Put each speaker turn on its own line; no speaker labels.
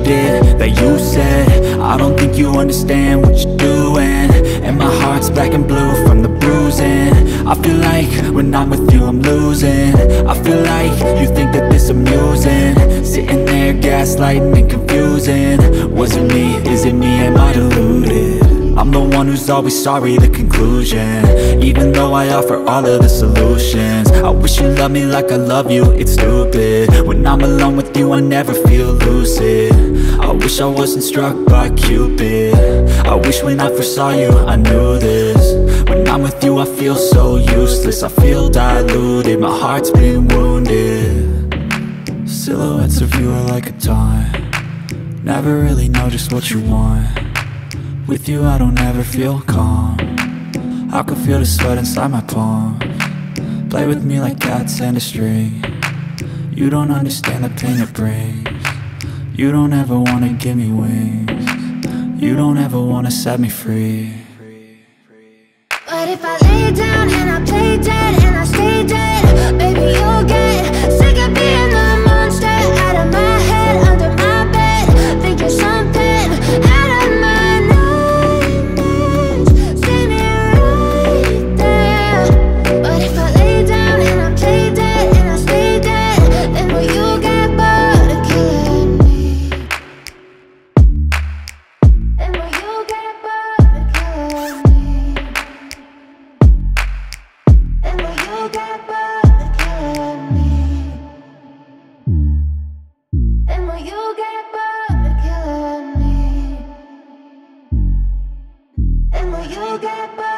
did, that you said. I don't think you understand what you're doing, and my heart's black and blue from the bruising. I feel like when I'm with you I'm losing. I feel like you think that this amusing, sitting there gaslighting and confusing. Was it me? Is it me? Am I deluded? I'm the one who's always sorry, the conclusion, even though I offer all of the solutions. I wish you loved me like I love you, it's stupid. When I'm alone with you I never feel lucid. I wish I wasn't struck by Cupid. I wish when I first saw you I knew this. When I'm with you I feel so useless, I feel diluted, my heart's been wounded. Silhouettes of you are like a taunt, never really know just what you want. With you I don't ever feel calm, I can feel the sweat inside my palms. Play with me like cats and a string, you don't understand the pain it brings. You don't ever wanna give me wings, you don't ever wanna set me free.
But if I lay down and I play dead and I stay dead, baby you'll get sick of being the monster out of my head, under my bed, thinking something out of my nightmares, standing right there. But if I lay down and I play dead and I stay dead, then will you get bored of killing me? Then will you get bored of killing me? And will you get bored of killing me? And will you get bored of killing me? And will you get bored?